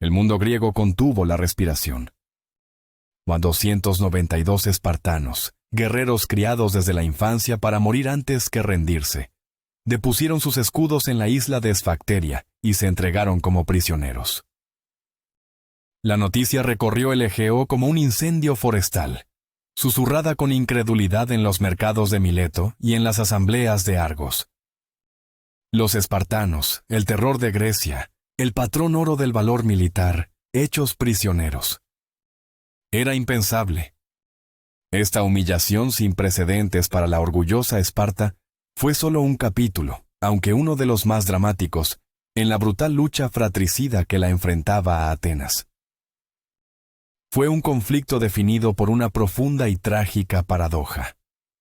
El mundo griego contuvo la respiración. 292 espartanos, guerreros criados desde la infancia para morir antes que rendirse, depusieron sus escudos en la isla de Esfacteria y se entregaron como prisioneros. La noticia recorrió el Egeo como un incendio forestal, susurrada con incredulidad en los mercados de Mileto y en las asambleas de Argos. Los espartanos, el terror de Grecia, el patrón oro del valor militar, hechos prisioneros. Era impensable. Esta humillación sin precedentes para la orgullosa Esparta fue solo un capítulo, aunque uno de los más dramáticos, en la brutal lucha fratricida que la enfrentaba a Atenas. Fue un conflicto definido por una profunda y trágica paradoja.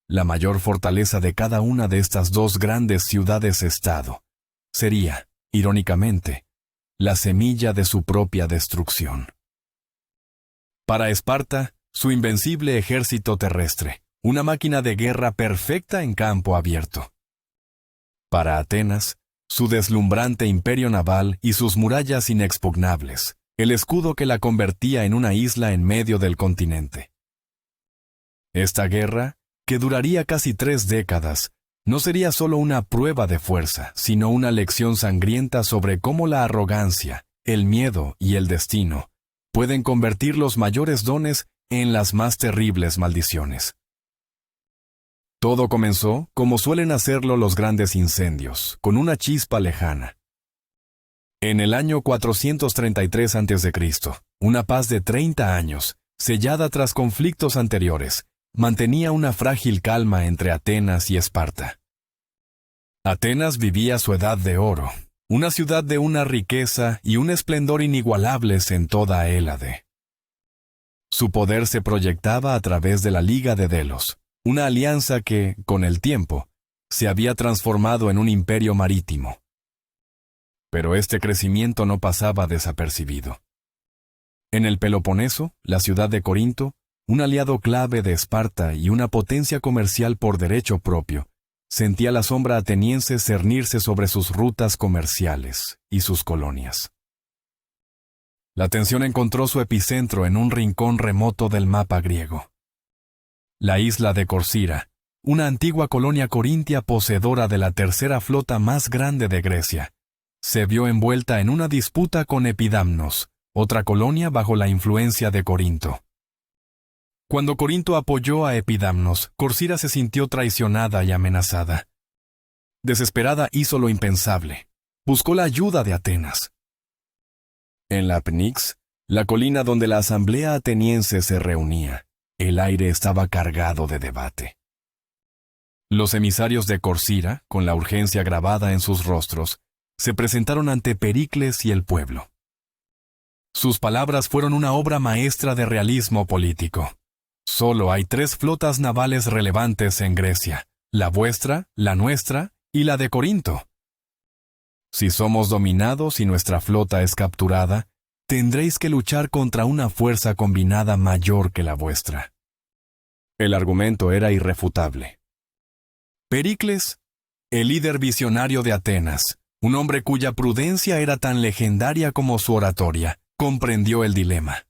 La mayor fortaleza de cada una de estas dos grandes ciudades-estado sería, irónicamente, la semilla de su propia destrucción. Para Esparta, su invencible ejército terrestre, una máquina de guerra perfecta en campo abierto. Para Atenas, su deslumbrante imperio naval y sus murallas inexpugnables, el escudo que la convertía en una isla en medio del continente. Esta guerra, que duraría casi 3 décadas, no sería solo una prueba de fuerza, sino una lección sangrienta sobre cómo la arrogancia, el miedo y el destino pueden convertir los mayores dones en las más terribles maldiciones. Todo comenzó, como suelen hacerlo los grandes incendios, con una chispa lejana. En el año 433 a.C., una paz de 30 años, sellada tras conflictos anteriores, mantenía una frágil calma entre Atenas y Esparta. Atenas vivía su edad de oro, una ciudad de una riqueza y un esplendor inigualables en toda Hélade. Su poder se proyectaba a través de la Liga de Delos, una alianza que, con el tiempo, se había transformado en un imperio marítimo. Pero este crecimiento no pasaba desapercibido. En el Peloponeso, la ciudad de Corinto, un aliado clave de Esparta y una potencia comercial por derecho propio, sentía la sombra ateniense cernirse sobre sus rutas comerciales y sus colonias. La tensión encontró su epicentro en un rincón remoto del mapa griego. La isla de Corcira, una antigua colonia corintia poseedora de la tercera flota más grande de Grecia, se vio envuelta en una disputa con Epidamnos, otra colonia bajo la influencia de Corinto. Cuando Corinto apoyó a Epidamnos, Corcira se sintió traicionada y amenazada. Desesperada hizo lo impensable. Buscó la ayuda de Atenas. En la Pnix, la colina donde la asamblea ateniense se reunía, el aire estaba cargado de debate. Los emisarios de Corcira, con la urgencia grabada en sus rostros, se presentaron ante Pericles y el pueblo. Sus palabras fueron una obra maestra de realismo político. Solo hay 3 flotas navales relevantes en Grecia, la vuestra, la nuestra y la de Corinto. Si somos dominados y nuestra flota es capturada, tendréis que luchar contra una fuerza combinada mayor que la vuestra. El argumento era irrefutable. Pericles, el líder visionario de Atenas, un hombre cuya prudencia era tan legendaria como su oratoria, comprendió el dilema.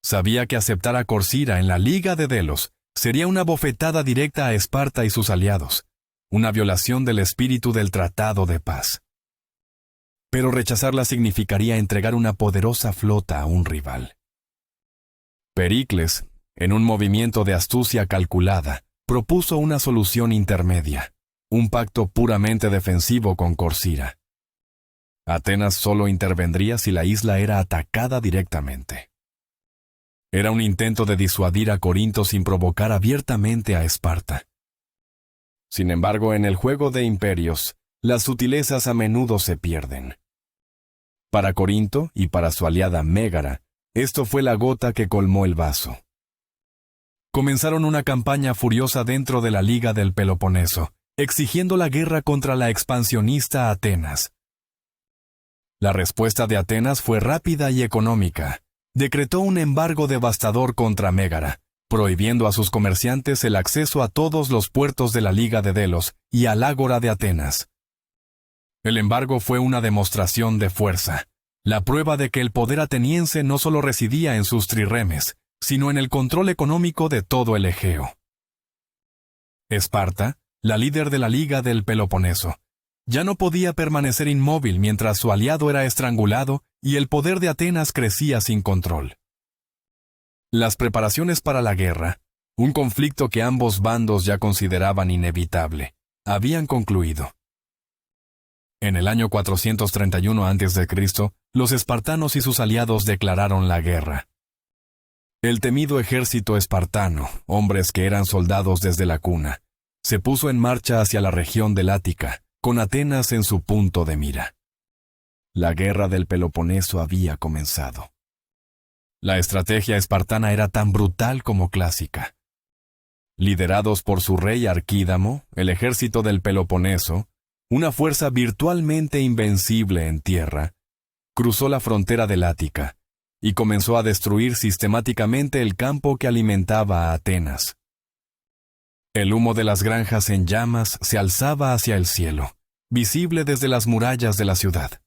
Sabía que aceptar a Corcira en la Liga de Delos sería una bofetada directa a Esparta y sus aliados, una violación del espíritu del Tratado de Paz. Pero rechazarla significaría entregar una poderosa flota a un rival. Pericles, en un movimiento de astucia calculada, propuso una solución intermedia, un pacto puramente defensivo con Corcira. Atenas solo intervendría si la isla era atacada directamente. Era un intento de disuadir a Corinto sin provocar abiertamente a Esparta. Sin embargo, en el juego de imperios, las sutilezas a menudo se pierden. Para Corinto y para su aliada Mégara, esto fue la gota que colmó el vaso. Comenzaron una campaña furiosa dentro de la Liga del Peloponeso, exigiendo la guerra contra la expansionista Atenas. La respuesta de Atenas fue rápida y económica. Decretó un embargo devastador contra Mégara, prohibiendo a sus comerciantes el acceso a todos los puertos de la Liga de Delos y al ágora de Atenas. El embargo fue una demostración de fuerza. la prueba de que el poder ateniense no solo residía en sus trirremes, sino en el control económico de todo el Egeo. Esparta, la líder de la Liga del Peloponeso, ya no podía permanecer inmóvil mientras su aliado era estrangulado y el poder de Atenas crecía sin control. Las preparaciones para la guerra, un conflicto que ambos bandos ya consideraban inevitable, habían concluido. En el año 431 a.C., los espartanos y sus aliados declararon la guerra. El temido ejército espartano, hombres que eran soldados desde la cuna, se puso en marcha hacia la región del Ática, con Atenas en su punto de mira. La guerra del Peloponeso había comenzado. La estrategia espartana era tan brutal como clásica. Liderados por su rey Arquídamo, el ejército del Peloponeso, una fuerza virtualmente invencible en tierra, cruzó la frontera del Ática y comenzó a destruir sistemáticamente el campo que alimentaba a Atenas. El humo de las granjas en llamas se alzaba hacia el cielo, visible desde las murallas de la ciudad.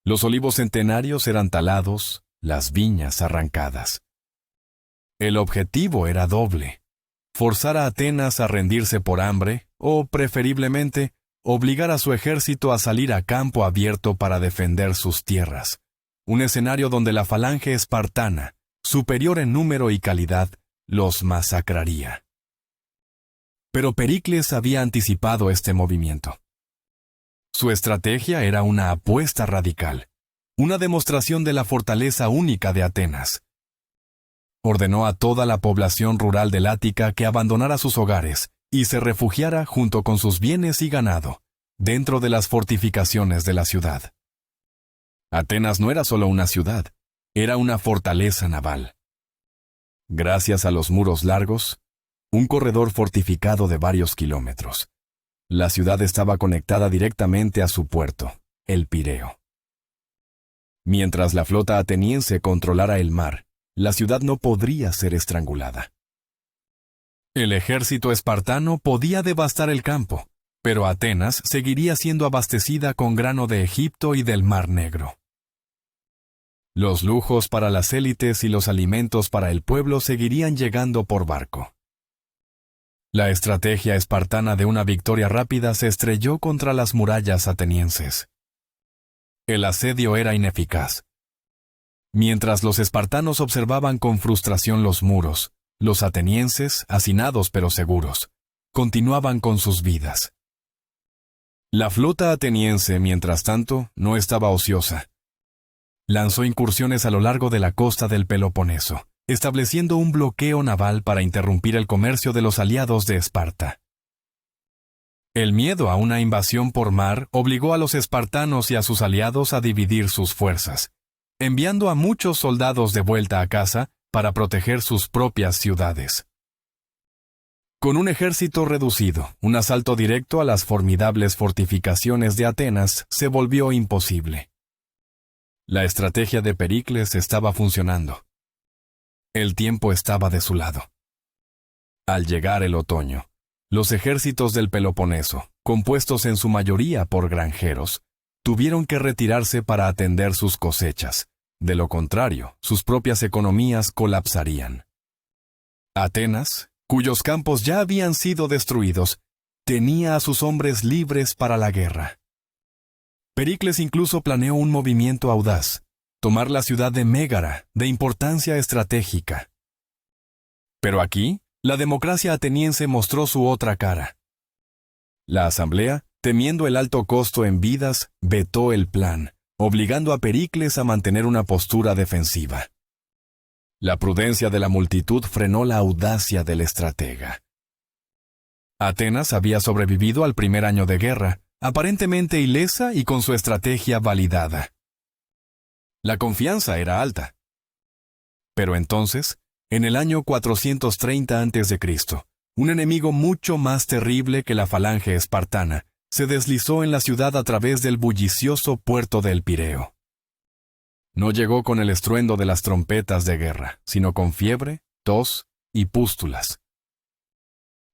Los olivos centenarios eran talados, las viñas arrancadas. El objetivo era doble: forzar a Atenas a rendirse por hambre o, preferiblemente, obligar a su ejército a salir a campo abierto para defender sus tierras, un escenario donde la falange espartana, superior en número y calidad, los masacraría. Pero Pericles había anticipado este movimiento. Su estrategia era una apuesta radical, una demostración de la fortaleza única de Atenas. Ordenó a toda la población rural del Ática que abandonara sus hogares y se refugiara junto con sus bienes y ganado, dentro de las fortificaciones de la ciudad. Atenas no era solo una ciudad, era una fortaleza naval. Gracias a los muros largos, un corredor fortificado de varios kilómetros, la ciudad estaba conectada directamente a su puerto, el Pireo. Mientras la flota ateniense controlara el mar, la ciudad no podría ser estrangulada. El ejército espartano podía devastar el campo, pero Atenas seguiría siendo abastecida con grano de Egipto y del Mar Negro. Los lujos para las élites y los alimentos para el pueblo seguirían llegando por barco. La estrategia espartana de una victoria rápida se estrelló contra las murallas atenienses. El asedio era ineficaz. Mientras los espartanos observaban con frustración los muros, los atenienses, hacinados pero seguros, continuaban con sus vidas. La flota ateniense, mientras tanto, no estaba ociosa. Lanzó incursiones a lo largo de la costa del Peloponeso, estableciendo un bloqueo naval para interrumpir el comercio de los aliados de Esparta. El miedo a una invasión por mar obligó a los espartanos y a sus aliados a dividir sus fuerzas, enviando a muchos soldados de vuelta a casa para proteger sus propias ciudades. Con un ejército reducido, un asalto directo a las formidables fortificaciones de Atenas se volvió imposible. La estrategia de Pericles estaba funcionando. El tiempo estaba de su lado. Al llegar el otoño, los ejércitos del Peloponeso, compuestos en su mayoría por granjeros, tuvieron que retirarse para atender sus cosechas. De lo contrario, sus propias economías colapsarían. Atenas, cuyos campos ya habían sido destruidos, tenía a sus hombres libres para la guerra. Pericles incluso planeó un movimiento audaz: tomar la ciudad de Mégara, de importancia estratégica. Pero aquí, la democracia ateniense mostró su otra cara. La asamblea, temiendo el alto costo en vidas, vetó el plan, obligando a Pericles a mantener una postura defensiva. La prudencia de la multitud frenó la audacia del estratega. Atenas había sobrevivido al primer año de guerra, aparentemente ilesa y con su estrategia validada. La confianza era alta. Pero entonces, en el año 430 a.C., un enemigo mucho más terrible que la falange espartana se deslizó en la ciudad a través del bullicioso puerto del Pireo. No llegó con el estruendo de las trompetas de guerra, sino con fiebre, tos y pústulas.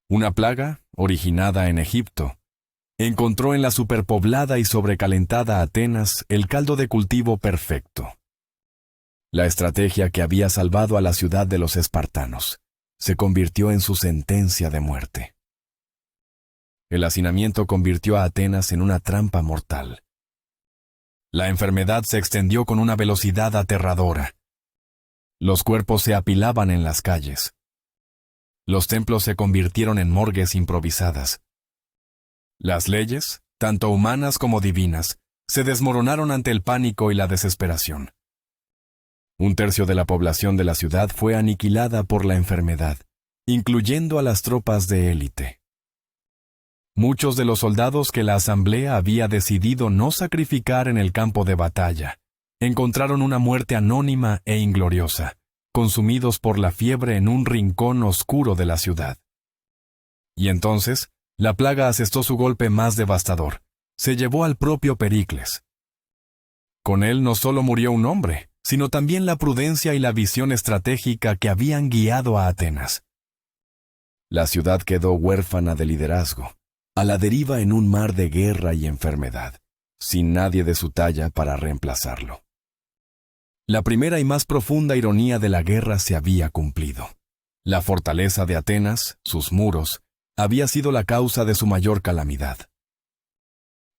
Una plaga, originada en Egipto, encontró en la superpoblada y sobrecalentada Atenas el caldo de cultivo perfecto. La estrategia que había salvado a la ciudad de los espartanos se convirtió en su sentencia de muerte. El hacinamiento convirtió a Atenas en una trampa mortal. La enfermedad se extendió con una velocidad aterradora. Los cuerpos se apilaban en las calles. Los templos se convirtieron en morgues improvisadas. Las leyes, tanto humanas como divinas, se desmoronaron ante el pánico y la desesperación. Un tercio de la población de la ciudad fue aniquilada por la enfermedad, incluyendo a las tropas de élite. Muchos de los soldados que la asamblea había decidido no sacrificar en el campo de batalla encontraron una muerte anónima e ingloriosa, consumidos por la fiebre en un rincón oscuro de la ciudad. Y entonces, la plaga asestó su golpe más devastador. Se llevó al propio Pericles. Con él no solo murió un hombre, sino también la prudencia y la visión estratégica que habían guiado a Atenas. La ciudad quedó huérfana de liderazgo, a la deriva en un mar de guerra y enfermedad, sin nadie de su talla para reemplazarlo. La primera y más profunda ironía de la guerra se había cumplido. La fortaleza de Atenas, sus muros, había sido la causa de su mayor calamidad.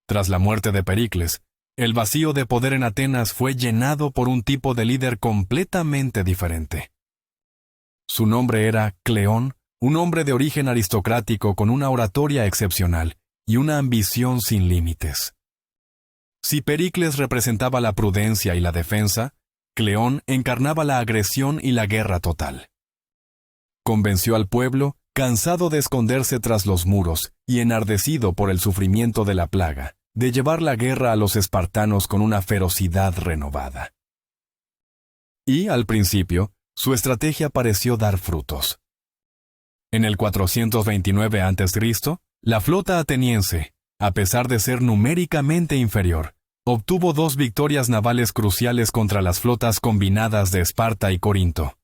Tras la muerte de Pericles, el vacío de poder en Atenas fue llenado por un tipo de líder completamente diferente. Su nombre era Cleón, un hombre de origen aristocrático con una oratoria excepcional y una ambición sin límites. Si Pericles representaba la prudencia y la defensa, Cleón encarnaba la agresión y la guerra total. Convenció al pueblo, cansado de esconderse tras los muros y enardecido por el sufrimiento de la plaga, de llevar la guerra a los espartanos con una ferocidad renovada. Y, al principio, su estrategia pareció dar frutos. En el 429 a.C., la flota ateniense, a pesar de ser numéricamente inferior, obtuvo 2 victorias navales cruciales contra las flotas combinadas de Esparta y Corinto.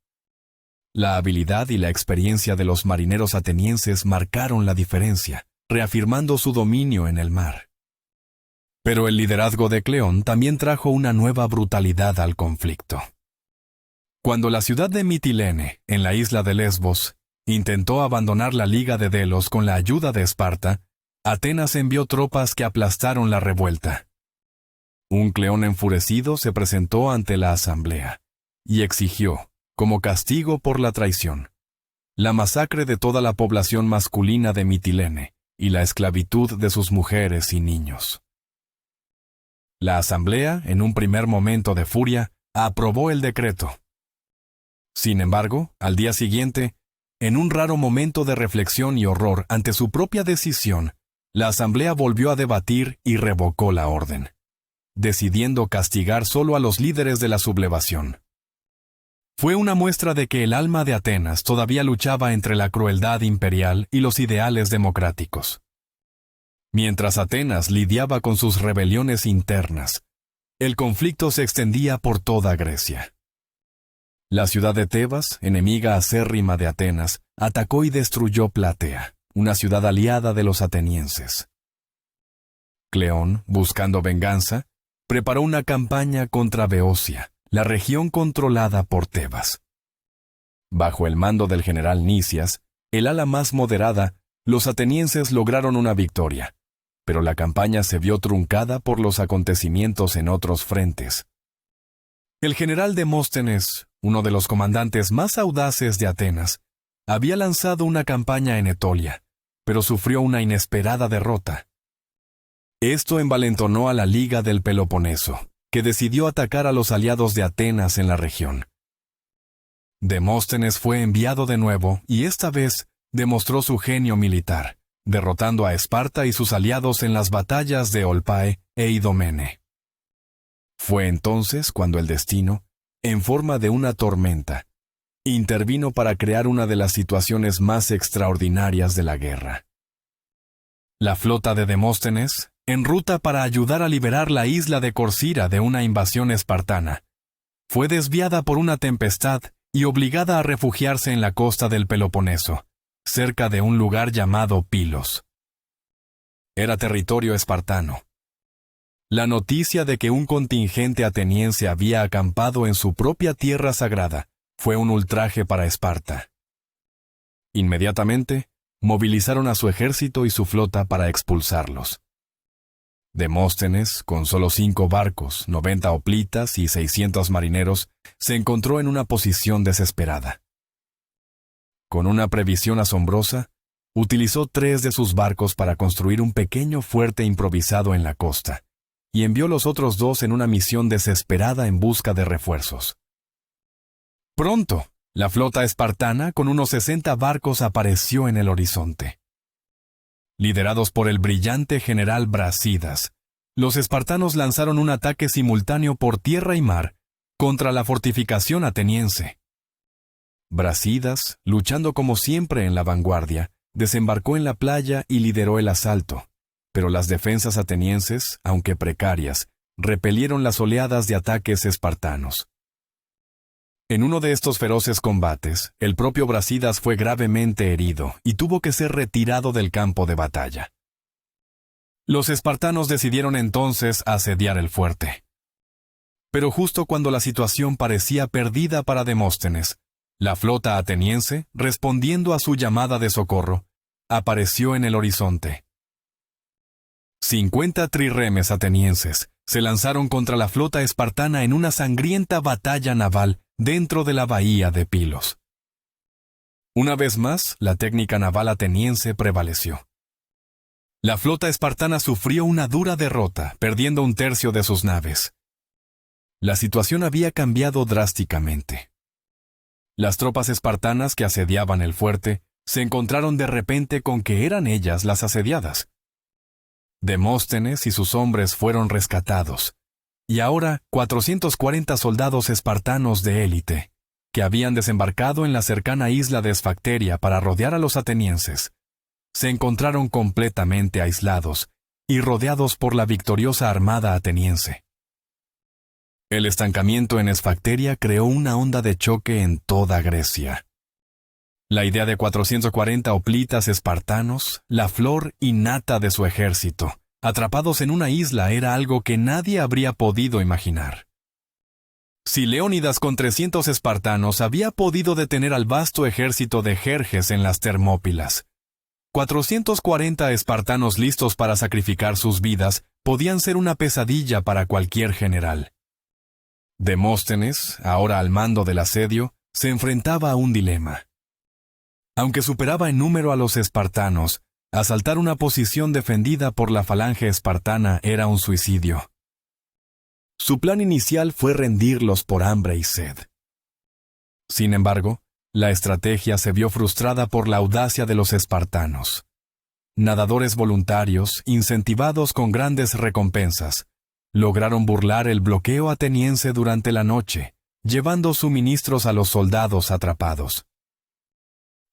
La habilidad y la experiencia de los marineros atenienses marcaron la diferencia, reafirmando su dominio en el mar. Pero el liderazgo de Cleón también trajo una nueva brutalidad al conflicto. Cuando la ciudad de Mitilene, en la isla de Lesbos, intentó abandonar la Liga de Delos con la ayuda de Esparta, Atenas envió tropas que aplastaron la revuelta. Un Cleón enfurecido se presentó ante la asamblea y exigió, como castigo por la traición, la masacre de toda la población masculina de Mitilene y la esclavitud de sus mujeres y niños. La asamblea, en un primer momento de furia, aprobó el decreto. Sin embargo, al día siguiente, en un raro momento de reflexión y horror ante su propia decisión, la asamblea volvió a debatir y revocó la orden, decidiendo castigar solo a los líderes de la sublevación. Fue una muestra de que el alma de Atenas todavía luchaba entre la crueldad imperial y los ideales democráticos. Mientras Atenas lidiaba con sus rebeliones internas, el conflicto se extendía por toda Grecia. La ciudad de Tebas, enemiga acérrima de Atenas, atacó y destruyó Platea, una ciudad aliada de los atenienses. Cleón, buscando venganza, preparó una campaña contra Beocia, la región controlada por Tebas. Bajo el mando del general Nicias, el ala más moderada, los atenienses lograron una victoria, pero la campaña se vio truncada por los acontecimientos en otros frentes. El general Demóstenes, uno de los comandantes más audaces de Atenas, había lanzado una campaña en Etolia, pero sufrió una inesperada derrota. Esto envalentonó a la Liga del Peloponeso, que decidió atacar a los aliados de Atenas en la región. Demóstenes fue enviado de nuevo y esta vez demostró su genio militar, derrotando a Esparta y sus aliados en las batallas de Olpae e Idomene. Fue entonces cuando el destino, en forma de una tormenta, intervino para crear una de las situaciones más extraordinarias de la guerra. La flota de Demóstenes, en ruta para ayudar a liberar la isla de Corcira de una invasión espartana, fue desviada por una tempestad y obligada a refugiarse en la costa del Peloponeso, cerca de un lugar llamado Pilos. Era territorio espartano. La noticia de que un contingente ateniense había acampado en su propia tierra sagrada fue un ultraje para Esparta. Inmediatamente, movilizaron a su ejército y su flota para expulsarlos. Demóstenes, con solo 5 barcos, 90 hoplitas y 600 marineros, se encontró en una posición desesperada. Con una previsión asombrosa, utilizó 3 de sus barcos para construir un pequeño fuerte improvisado en la costa, y envió los otros 2 en una misión desesperada en busca de refuerzos. Pronto, la flota espartana con unos 60 barcos apareció en el horizonte. Liderados por el brillante general Brasidas, los espartanos lanzaron un ataque simultáneo por tierra y mar contra la fortificación ateniense. Brasidas, luchando como siempre en la vanguardia, desembarcó en la playa y lideró el asalto, pero las defensas atenienses, aunque precarias, repelieron las oleadas de ataques espartanos. En uno de estos feroces combates, el propio Brasidas fue gravemente herido y tuvo que ser retirado del campo de batalla. Los espartanos decidieron entonces asediar el fuerte. Pero justo cuando la situación parecía perdida para Demóstenes, la flota ateniense, respondiendo a su llamada de socorro, apareció en el horizonte. 50 trirremes atenienses se lanzaron contra la flota espartana en una sangrienta batalla naval dentro de la bahía de Pilos. Una vez más, la técnica naval ateniense prevaleció. La flota espartana sufrió una dura derrota, perdiendo 1/3 de sus naves. La situación había cambiado drásticamente. Las tropas espartanas que asediaban el fuerte se encontraron de repente con que eran ellas las asediadas. Demóstenes y sus hombres fueron rescatados, y ahora 440 soldados espartanos de élite, que habían desembarcado en la cercana isla de Esfacteria para rodear a los atenienses, se encontraron completamente aislados y rodeados por la victoriosa armada ateniense. El estancamiento en Esfacteria creó una onda de choque en toda Grecia. La idea de 440 hoplitas espartanos, la flor y nata de su ejército, atrapados en una isla, era algo que nadie habría podido imaginar. Si Leónidas con 300 espartanos había podido detener al vasto ejército de Jerjes en las Termópilas, 440 espartanos listos para sacrificar sus vidas podían ser una pesadilla para cualquier general. Demóstenes, ahora al mando del asedio, se enfrentaba a un dilema. Aunque superaba en número a los espartanos, asaltar una posición defendida por la falange espartana era un suicidio. Su plan inicial fue rendirlos por hambre y sed. Sin embargo, la estrategia se vio frustrada por la audacia de los espartanos. Nadadores voluntarios, incentivados con grandes recompensas, lograron burlar el bloqueo ateniense durante la noche, llevando suministros a los soldados atrapados.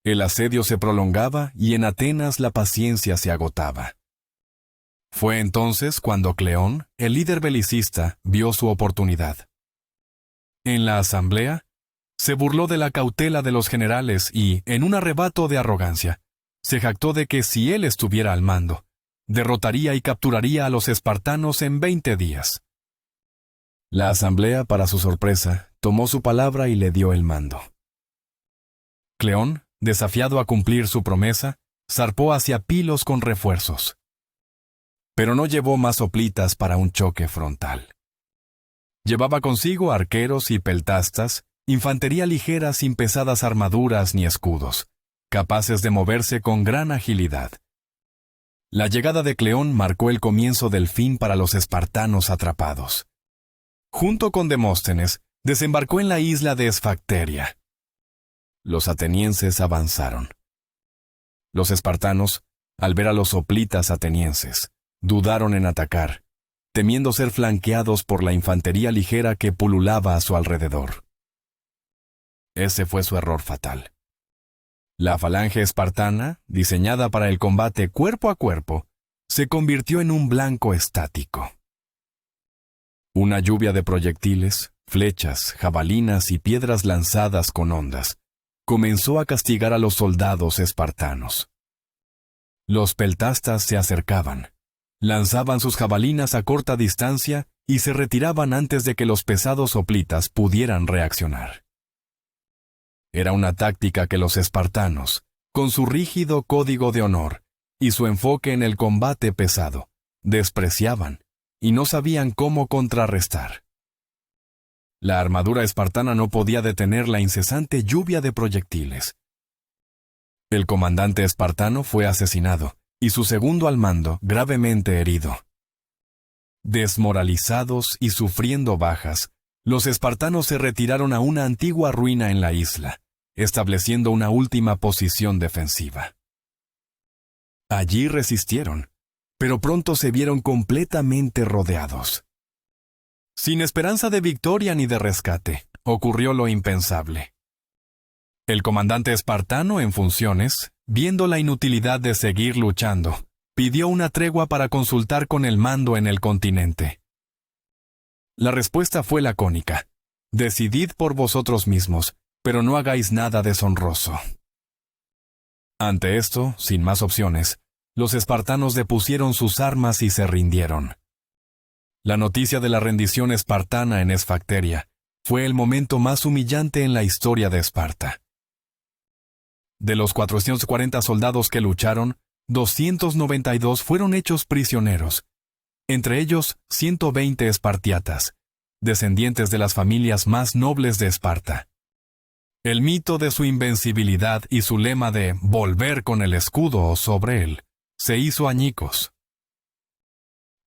El asedio se prolongaba y en Atenas la paciencia se agotaba. Fue entonces cuando Cleón, el líder belicista, vio su oportunidad. En la asamblea, se burló de la cautela de los generales y, en un arrebato de arrogancia, se jactó de que si él estuviera al mando, derrotaría y capturaría a los espartanos en 20 días. La asamblea, para su sorpresa, tomó su palabra y le dio el mando. Cleón, desafiado a cumplir su promesa, zarpó hacia Pilos con refuerzos. Pero no llevó más hoplitas para un choque frontal. Llevaba consigo arqueros y peltastas, infantería ligera sin pesadas armaduras ni escudos, capaces de moverse con gran agilidad. La llegada de Cleón marcó el comienzo del fin para los espartanos atrapados. Junto con Demóstenes, desembarcó en la isla de Esfacteria. Los atenienses avanzaron. Los espartanos, al ver a los hoplitas atenienses, dudaron en atacar, temiendo ser flanqueados por la infantería ligera que pululaba a su alrededor. Ese fue su error fatal. La falange espartana, diseñada para el combate cuerpo a cuerpo, se convirtió en un blanco estático. Una lluvia de proyectiles, flechas, jabalinas y piedras lanzadas con ondas comenzó a castigar a los soldados espartanos. Los peltastas se acercaban, Lanzaban sus jabalinas a corta distancia y se retiraban antes de que los pesados hoplitas pudieran reaccionar. Era una táctica que los espartanos, con su rígido código de honor y su enfoque en el combate pesado, despreciaban y no sabían cómo contrarrestar. La armadura espartana no podía detener la incesante lluvia de proyectiles. El comandante espartano fue asesinado y su segundo al mando gravemente herido. Desmoralizados y sufriendo bajas, los espartanos se retiraron a una antigua ruina en la isla, estableciendo una última posición defensiva. Allí resistieron, pero pronto se vieron completamente rodeados. Sin esperanza de victoria ni de rescate, ocurrió lo impensable. El comandante espartano en funciones, viendo la inutilidad de seguir luchando, pidió una tregua para consultar con el mando en el continente. La respuesta fue lacónica: decidid por vosotros mismos, pero no hagáis nada deshonroso. Ante esto, sin más opciones, los espartanos depusieron sus armas y se rindieron. La noticia de la rendición espartana en Esfacteria fue el momento más humillante en la historia de Esparta. De los 440 soldados que lucharon, 292 fueron hechos prisioneros, entre ellos 120 espartiatas, descendientes de las familias más nobles de Esparta. El mito de su invencibilidad y su lema de volver con el escudo sobre él se hizo añicos.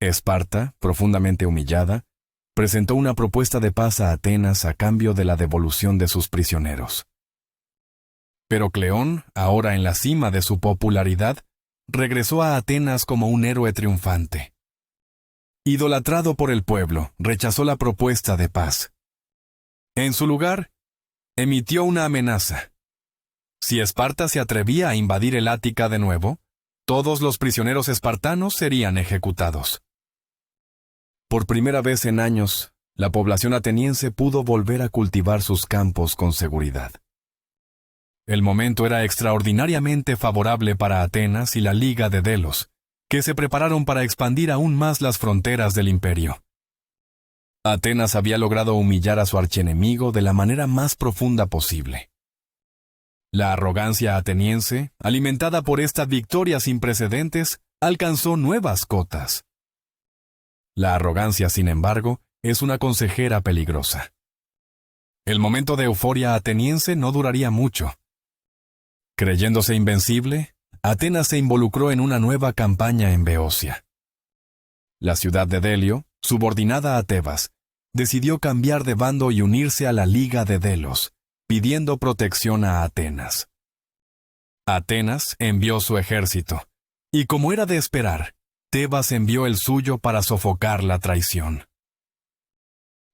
Esparta, profundamente humillada, presentó una propuesta de paz a Atenas a cambio de la devolución de sus prisioneros. Pero Cleón, ahora en la cima de su popularidad, regresó a Atenas como un héroe triunfante. Idolatrado por el pueblo, rechazó la propuesta de paz. En su lugar, emitió una amenaza. Si Esparta se atrevía a invadir el Ática de nuevo, todos los prisioneros espartanos serían ejecutados. Por primera vez en años, la población ateniense pudo volver a cultivar sus campos con seguridad. El momento era extraordinariamente favorable para Atenas y la Liga de Delos, que se prepararon para expandir aún más las fronteras del imperio. Atenas había logrado humillar a su archienemigo de la manera más profunda posible. La arrogancia ateniense, alimentada por esta victoria sin precedentes, alcanzó nuevas cotas. La arrogancia, sin embargo, es una consejera peligrosa. El momento de euforia ateniense no duraría mucho. Creyéndose invencible, Atenas se involucró en una nueva campaña en Beocia. La ciudad de Delio, subordinada a Tebas, decidió cambiar de bando y unirse a la Liga de Delos, pidiendo protección a Atenas. Atenas envió su ejército, y como era de esperar, Tebas envió el suyo para sofocar la traición.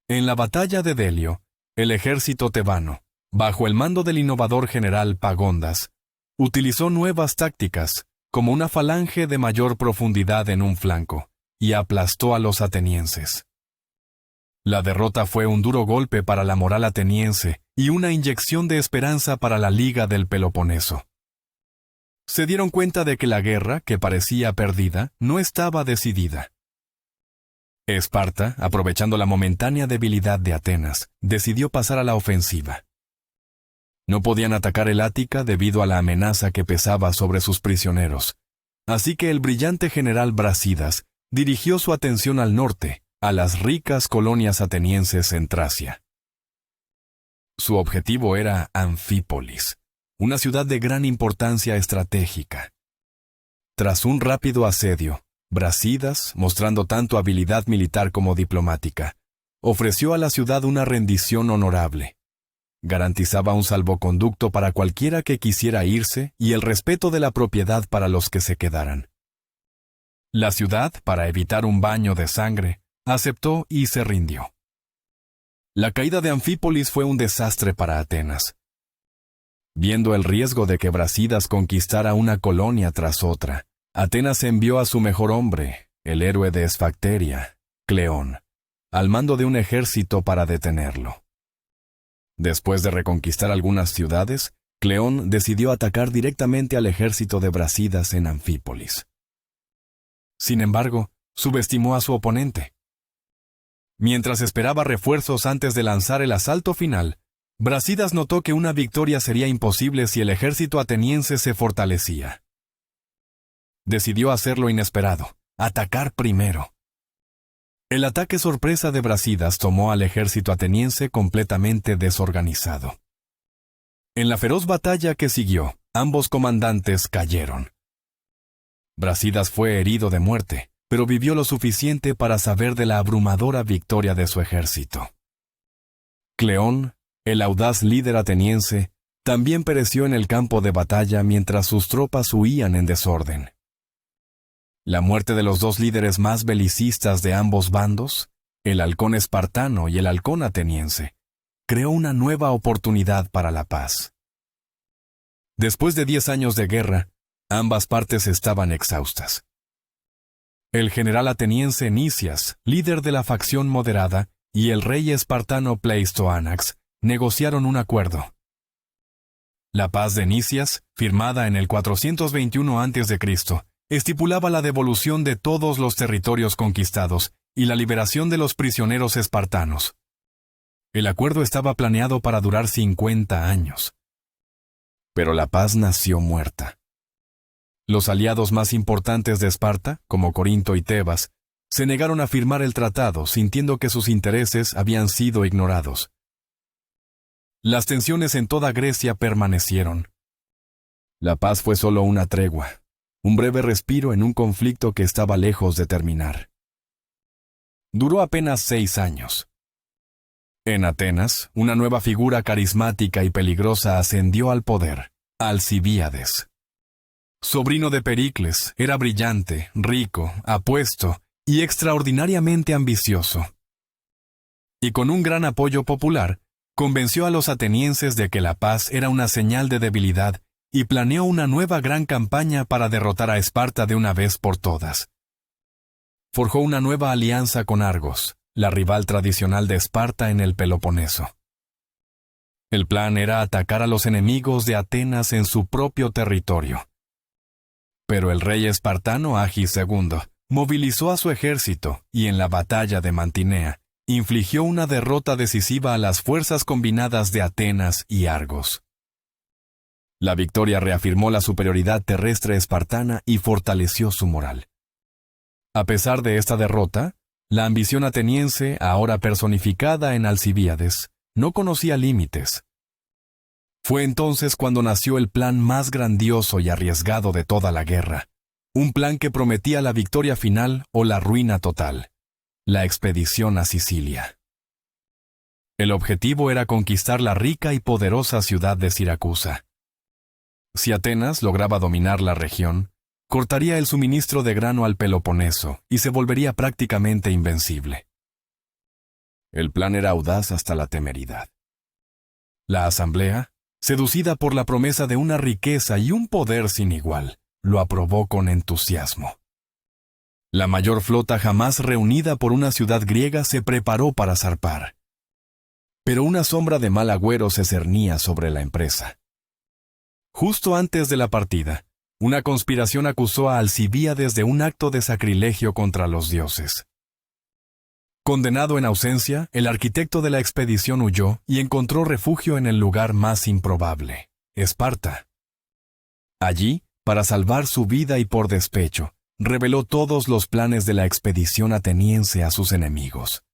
En la batalla de Delio, el ejército tebano, bajo el mando del innovador general Pagondas, utilizó nuevas tácticas, como una falange de mayor profundidad en un flanco, y aplastó a los atenienses. La derrota fue un duro golpe para la moral ateniense y una inyección de esperanza para la Liga del Peloponeso. Se dieron cuenta de que la guerra, que parecía perdida, no estaba decidida. Esparta, aprovechando la momentánea debilidad de Atenas, decidió pasar a la ofensiva. No podían atacar el Ática debido a la amenaza que pesaba sobre sus prisioneros, así que el brillante general Brasidas dirigió su atención al norte, a las ricas colonias atenienses en Tracia. Su objetivo era Anfípolis, una ciudad de gran importancia estratégica. Tras un rápido asedio, Brasidas, mostrando tanto habilidad militar como diplomática, ofreció a la ciudad una rendición honorable. Garantizaba un salvoconducto para cualquiera que quisiera irse y el respeto de la propiedad para los que se quedaran. La ciudad, para evitar un baño de sangre, aceptó y se rindió. La caída de Anfípolis fue un desastre para Atenas. Viendo el riesgo de que Brasidas conquistara una colonia tras otra, Atenas envió a su mejor hombre, el héroe de Esfacteria, Cleón, al mando de un ejército para detenerlo. Después de reconquistar algunas ciudades, Cleón decidió atacar directamente al ejército de Brasidas en Anfípolis. Sin embargo, subestimó a su oponente. Mientras esperaba refuerzos antes de lanzar el asalto final, Brásidas notó que una victoria sería imposible si el ejército ateniense se fortalecía. Decidió hacer lo inesperado, atacar primero. El ataque sorpresa de Brásidas tomó al ejército ateniense completamente desorganizado. En la feroz batalla que siguió, ambos comandantes cayeron. Brásidas fue herido de muerte, pero vivió lo suficiente para saber de la abrumadora victoria de su ejército. Cleón, el audaz líder ateniense, también pereció en el campo de batalla mientras sus tropas huían en desorden. La muerte de los dos líderes más belicistas de ambos bandos, el halcón espartano y el halcón ateniense, creó una nueva oportunidad para la paz. Después de 10 años de guerra, ambas partes estaban exhaustas. El general ateniense Nicias, líder de la facción moderada, y el rey espartano Pleistoanax negociaron un acuerdo. La paz de Nicias, firmada en el 421 a.C., estipulaba la devolución de todos los territorios conquistados y la liberación de los prisioneros espartanos. El acuerdo estaba planeado para durar 50 años. Pero la paz nació muerta. Los aliados más importantes de Esparta, como Corinto y Tebas, se negaron a firmar el tratado sintiendo que sus intereses habían sido ignorados. Las tensiones en toda Grecia permanecieron. La paz fue solo una tregua, un breve respiro en un conflicto que estaba lejos de terminar. Duró apenas 6 años. En Atenas, una nueva figura carismática y peligrosa ascendió al poder, Alcibíades. Sobrino de Pericles, era brillante, rico, apuesto y extraordinariamente ambicioso. Y con un gran apoyo popular, convenció a los atenienses de que la paz era una señal de debilidad y planeó una nueva gran campaña para derrotar a Esparta de una vez por todas. Forjó una nueva alianza con Argos, la rival tradicional de Esparta en el Peloponeso. El plan era atacar a los enemigos de Atenas en su propio territorio. Pero el rey espartano Agis II movilizó a su ejército y en la batalla de Mantinea infligió una derrota decisiva a las fuerzas combinadas de Atenas y Argos. La victoria reafirmó la superioridad terrestre espartana y fortaleció su moral. A pesar de esta derrota, la ambición ateniense, ahora personificada en Alcibíades, no conocía límites. Fue entonces cuando nació el plan más grandioso y arriesgado de toda la guerra, un plan que prometía la victoria final o la ruina total, la expedición a Sicilia. El objetivo era conquistar la rica y poderosa ciudad de Siracusa. Si Atenas lograba dominar la región, cortaría el suministro de grano al Peloponeso y se volvería prácticamente invencible. El plan era audaz hasta la temeridad. La asamblea, seducida por la promesa de una riqueza y un poder sin igual, lo aprobó con entusiasmo. La mayor flota jamás reunida por una ciudad griega se preparó para zarpar. Pero una sombra de mal agüero se cernía sobre la empresa. Justo antes de la partida, una conspiración acusó a Alcibíades de un acto de sacrilegio contra los dioses. Condenado en ausencia, el arquitecto de la expedición huyó y encontró refugio en el lugar más improbable, Esparta. Allí, para salvar su vida y por despecho, reveló todos los planes de la expedición ateniense a sus enemigos.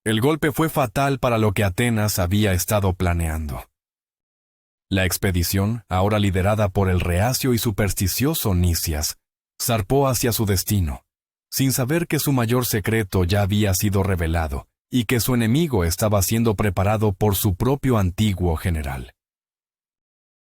El golpe fue fatal para lo que Atenas había estado planeando. La expedición, ahora liderada por el reacio y supersticioso Nicias, zarpó hacia su destino, sin saber que su mayor secreto ya había sido revelado y que su enemigo estaba siendo preparado por su propio antiguo general.